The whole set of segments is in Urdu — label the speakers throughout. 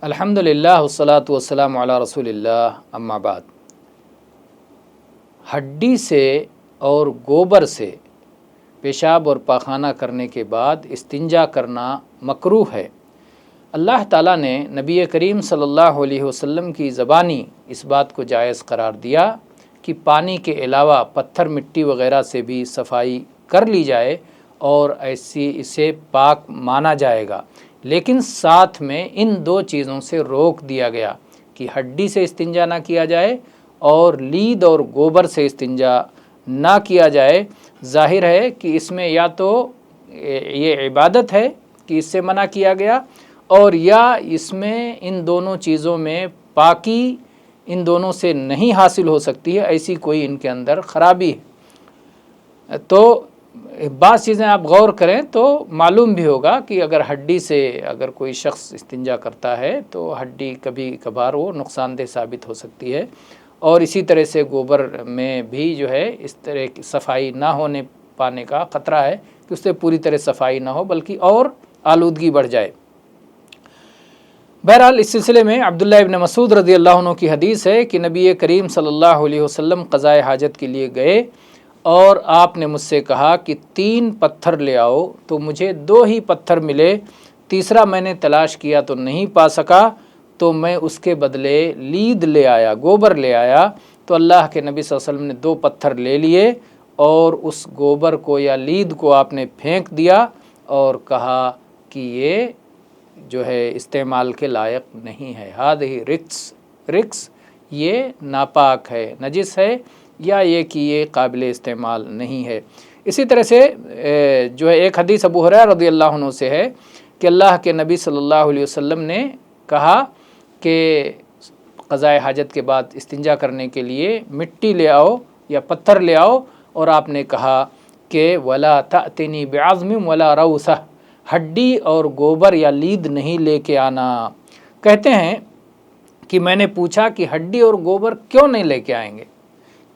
Speaker 1: الحمدللہ والصلاۃ والسلام علی رسول اللہ اما بعد۔ ہڈی سے اور گوبر سے پیشاب اور پاخانہ کرنے کے بعد استنجا کرنا مکروہ ہے۔ اللہ تعالیٰ نے نبی کریم صلی اللہ علیہ وسلم کی زبانی اس بات کو جائز قرار دیا کہ پانی کے علاوہ پتھر مٹی وغیرہ سے بھی صفائی کر لی جائے اور ایسی اسے پاک مانا جائے گا، لیکن ساتھ میں ان دو چیزوں سے روک دیا گیا کہ ہڈی سے استنجا نہ کیا جائے اور لید اور گوبر سے استنجا نہ کیا جائے۔ ظاہر ہے کہ اس میں یا تو یہ عبادت ہے کہ اس سے منع کیا گیا، اور یا اس میں ان دونوں چیزوں میں پاکی ان دونوں سے نہیں حاصل ہو سکتی ہے، ایسی کوئی ان کے اندر خرابی ہے۔ تو بعض چیزیں آپ غور کریں تو معلوم بھی ہوگا کہ اگر ہڈی سے اگر کوئی شخص استنجا کرتا ہے تو ہڈی کبھی کبھار وہ نقصان دہ ثابت ہو سکتی ہے، اور اسی طرح سے گوبر میں بھی جو ہے اس طرح کی صفائی نہ ہونے پانے کا خطرہ ہے کہ اس سے پوری طرح صفائی نہ ہو بلکہ اور آلودگی بڑھ جائے۔ بہرحال اس سلسلے میں عبداللہ ابن مسعود رضی اللہ عنہ کی حدیث ہے کہ نبی کریم صلی اللہ علیہ وسلم قضائے حاجت کے لیے گئے اور آپ نے مجھ سے کہا کہ 3 پتھر لے آؤ، تو مجھے 2 ہی پتھر ملے، تیسرا میں نے تلاش کیا تو نہیں پا سکا، تو میں اس کے بدلے لید لے آیا، گوبر لے آیا۔ تو اللہ کے نبی صلی اللہ علیہ وسلم نے 2 پتھر لے لیے اور اس گوبر کو یا لید کو آپ نے پھینک دیا اور کہا کہ یہ جو ہے استعمال کے لائق نہیں ہے، ہذہ رکس، یہ ناپاک ہے، نجس ہے، یا یہ کہ یہ قابل استعمال نہیں ہے۔ اسی طرح سے جو ہے ایک حدیث ابو ہریرہ رضی اللہ عنہ سے ہے کہ اللہ کے نبی صلی اللہ علیہ وسلم نے کہا کہ قضائے حاجت کے بعد استنجا کرنے کے لیے مٹی لے آؤ یا پتھر لے آؤ، اور آپ نے کہا کہ ولا تأتنی بعظم ولا روثہ، ہڈی اور گوبر یا لید نہیں لے کے آنا۔ کہتے ہیں کہ میں نے پوچھا کہ ہڈی اور گوبر کیوں نہیں لے کے آئیں گے،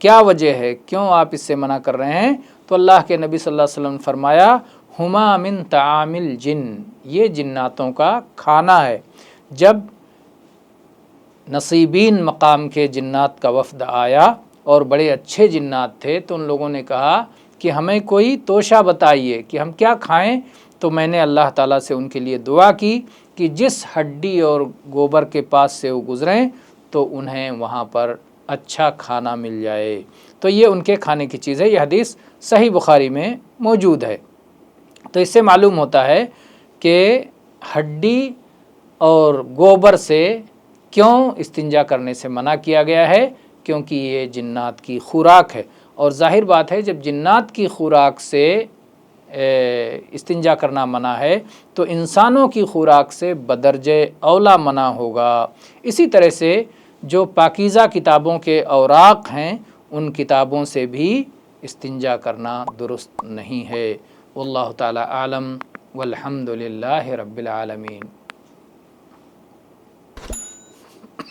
Speaker 1: کیا وجہ ہے، کیوں آپ اس سے منع کر رہے ہیں؟ تو اللہ کے نبی صلی اللہ علیہ وسلم نے فرمایا ہما من طعام الجن، یہ جناتوں کا کھانا ہے۔ جب نصیبین مقام کے جنات کا وفد آیا اور بڑے اچھے جنات تھے تو ان لوگوں نے کہا کہ ہمیں کوئی توشہ بتائیے کہ ہم کیا کھائیں، تو میں نے اللہ تعالیٰ سے ان کے لیے دعا کی کہ جس ہڈی اور گوبر کے پاس سے وہ گزریں تو انہیں وہاں پر اچھا کھانا مل جائے۔ تو یہ ان کے کھانے کی چیز ہے۔ یہ حدیث صحیح بخاری میں موجود ہے۔ تو اس سے معلوم ہوتا ہے کہ ہڈی اور گوبر سے کیوں استنجا کرنے سے منع کیا گیا ہے، کیونکہ یہ جنات کی خوراک ہے، اور ظاہر بات ہے جب جنات کی خوراک سے استنجا کرنا منع ہے تو انسانوں کی خوراک سے بدرجہ اولا منع ہوگا۔ اسی طرح سے جو پاکیزہ کتابوں کے اوراق ہیں ان کتابوں سے بھی استنجا کرنا درست نہیں ہے۔ واللہ تعالی عالم، والحمد للہ رب العالمین۔